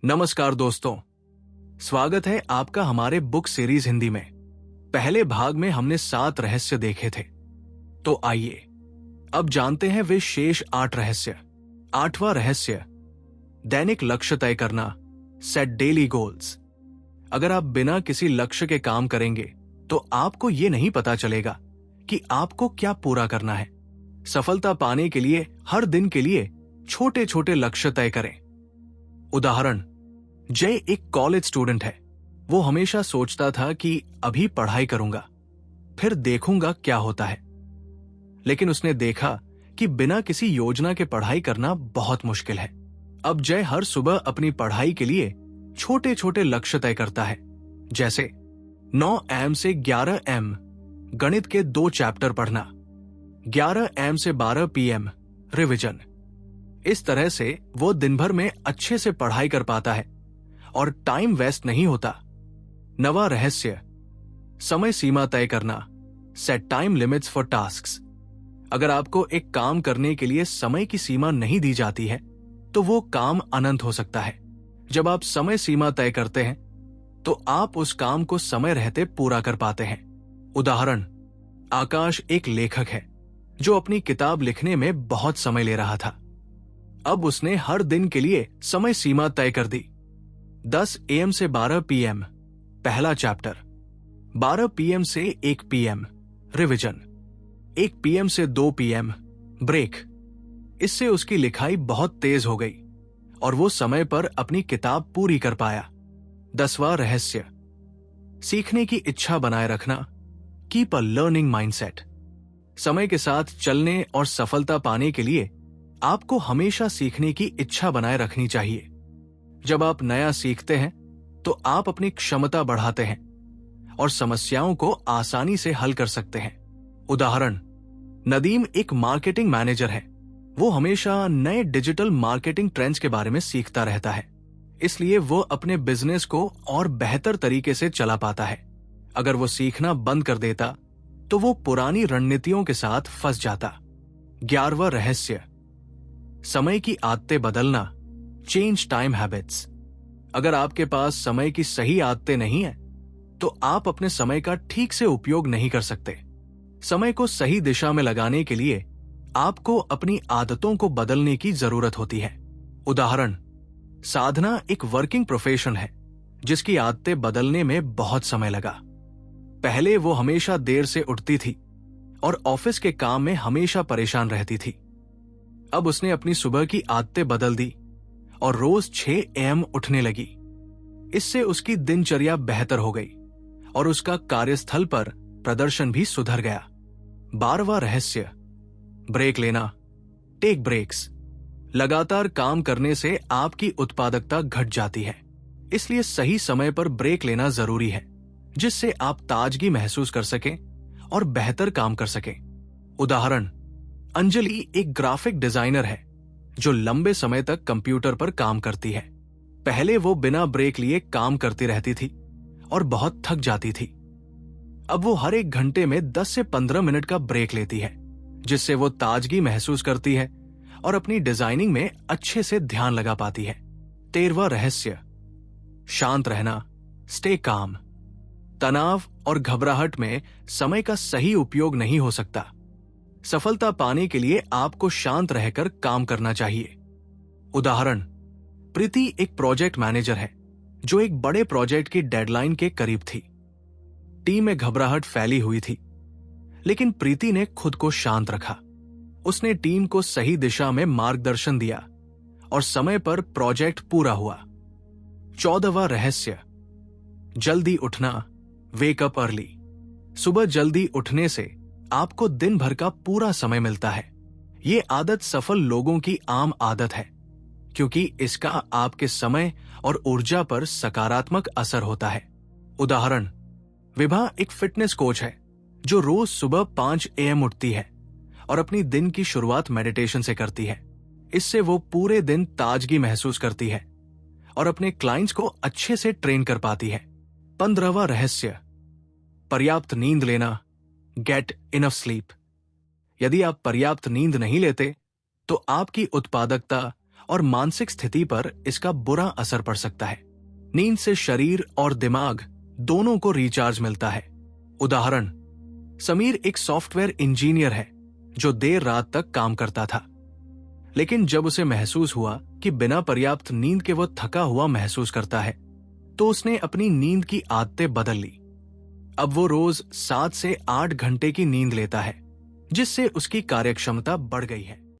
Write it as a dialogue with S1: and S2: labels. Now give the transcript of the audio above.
S1: नमस्कार दोस्तों, स्वागत है आपका हमारे बुक सीरीज हिंदी में। पहले भाग में हमने 7 रहस्य देखे थे, तो आइए अब जानते हैं वे शेष 8 रहस्य। 8वां रहस्य, दैनिक लक्ष्य तय करना, सेट डेली गोल्स। अगर आप बिना किसी लक्ष्य के काम करेंगे तो आपको ये नहीं पता चलेगा कि आपको क्या पूरा करना है। सफलता पाने के लिए हर दिन के लिए छोटे छोटे लक्ष्य तय करें। उदाहरण, जय एक कॉलेज स्टूडेंट है। वो हमेशा सोचता था कि अभी पढ़ाई करूंगा, फिर देखूंगा क्या होता है। लेकिन उसने देखा कि बिना किसी योजना के पढ़ाई करना बहुत मुश्किल है। अब जय हर सुबह अपनी पढ़ाई के लिए छोटे छोटे लक्ष्य तय करता है, जैसे 9 AM से 11 AM गणित के 2 चैप्टर पढ़ना, 11 AM से 12 PM रिवीजन। इस तरह से वो दिन भर में अच्छे से पढ़ाई कर पाता है और टाइम वेस्ट नहीं होता। 9वां रहस्य, समय सीमा तय करना, set time limits for tasks. अगर आपको एक काम करने के लिए समय की सीमा नहीं दी जाती है तो वो काम अनंत हो सकता है। जब आप समय सीमा तय करते हैं तो आप उस काम को समय रहते पूरा कर पाते हैं। उदाहरण, आकाश एक लेखक है जो अपनी किताब लिखने में बहुत समय ले रहा था। अब उसने हर दिन के लिए समय सीमा तय कर दी। 10 AM से 12 PM पहला चैप्टर, 12 PM से 1 PM रिवीजन, 1 PM से 2 PM ब्रेक। इससे उसकी लिखाई बहुत तेज हो गई और वो समय पर अपनी किताब पूरी कर पाया। 10वां रहस्य, सीखने की इच्छा बनाए रखना, कीप अ लर्निंग माइंडसेट। समय के साथ चलने और सफलता पाने के लिए आपको हमेशा सीखने की इच्छा बनाए रखनी चाहिए। जब आप नया सीखते हैं तो आप अपनी क्षमता बढ़ाते हैं और समस्याओं को आसानी से हल कर सकते हैं। उदाहरण, नदीम एक मार्केटिंग मैनेजर है। वो हमेशा नए डिजिटल मार्केटिंग ट्रेंड्स के बारे में सीखता रहता है, इसलिए वो अपने बिजनेस को और बेहतर तरीके से चला पाता है। अगर वो सीखना बंद कर देता तो वो पुरानी रणनीतियों के साथ फंस जाता। 11वां रहस्य, समय की आदतें बदलना, चेंज टाइम हैबिट्स। अगर आपके पास समय की सही आदतें नहीं है तो आप अपने समय का ठीक से उपयोग नहीं कर सकते। समय को सही दिशा में लगाने के लिए आपको अपनी आदतों को बदलने की जरूरत होती है। उदाहरण, साधना एक वर्किंग प्रोफेशन है जिसकी आदतें बदलने में बहुत समय लगा। पहले वो हमेशा देर से उठती थी और ऑफिस के काम में हमेशा परेशान रहती थी। अब उसने अपनी सुबह की आदतें बदल दी और रोज 6 AM उठने लगी। इससे उसकी दिनचर्या बेहतर हो गई और उसका कार्यस्थल पर प्रदर्शन भी सुधर गया। 12वां रहस्य, ब्रेक लेना, टेक ब्रेक्स। लगातार काम करने से आपकी उत्पादकता घट जाती है, इसलिए सही समय पर ब्रेक लेना जरूरी है, जिससे आप ताजगी महसूस कर सकें और बेहतर काम कर सकें। उदाहरण, अंजलि एक ग्राफिक डिजाइनर है जो लंबे समय तक कंप्यूटर पर काम करती है। पहले वो बिना ब्रेक लिए काम करती रहती थी और बहुत थक जाती थी। अब वो हर 1 घंटे में 10 से 15 मिनट का ब्रेक लेती है, जिससे वो ताजगी महसूस करती है और अपनी डिजाइनिंग में अच्छे से ध्यान लगा पाती है। 13वां रहस्य, शांत रहना, स्टे काम। तनाव और घबराहट में समय का सही उपयोग नहीं हो सकता। सफलता पाने के लिए आपको शांत रहकर काम करना चाहिए। उदाहरण, प्रीति एक प्रोजेक्ट मैनेजर है जो एक बड़े प्रोजेक्ट की डेडलाइन के करीब थी। टीम में घबराहट फैली हुई थी, लेकिन प्रीति ने खुद को शांत रखा। उसने टीम को सही दिशा में मार्गदर्शन दिया और समय पर प्रोजेक्ट पूरा हुआ। 14वां रहस्य, जल्दी उठना, वेक अप अर्ली। सुबह जल्दी उठने से आपको दिन भर का पूरा समय मिलता है। ये आदत सफल लोगों की आम आदत है, क्योंकि इसका आपके समय और ऊर्जा पर सकारात्मक असर होता है। उदाहरण, विभा एक फिटनेस कोच है जो रोज सुबह 5 AM उठती है और अपनी दिन की शुरुआत मेडिटेशन से करती है। इससे वो पूरे दिन ताजगी महसूस करती है और अपने क्लाइंट्स को अच्छे से ट्रेन कर पाती है। 15वां रहस्य, पर्याप्त नींद लेना, गेट इनफ स्लीप। यदि आप पर्याप्त नींद नहीं लेते तो आपकी उत्पादकता और मानसिक स्थिति पर इसका बुरा असर पड़ सकता है। नींद से शरीर और दिमाग दोनों को रिचार्ज मिलता है। उदाहरण, समीर एक सॉफ्टवेयर इंजीनियर है जो देर रात तक काम करता था, लेकिन जब उसे महसूस हुआ कि बिना पर्याप्त नींद के वो थका हुआ महसूस करता है, तो उसने अपनी नींद की आदतें बदल ली। अब वो रोज 7 से 8 घंटे की नींद लेता है, जिससे उसकी कार्यक्षमता बढ़ गई है।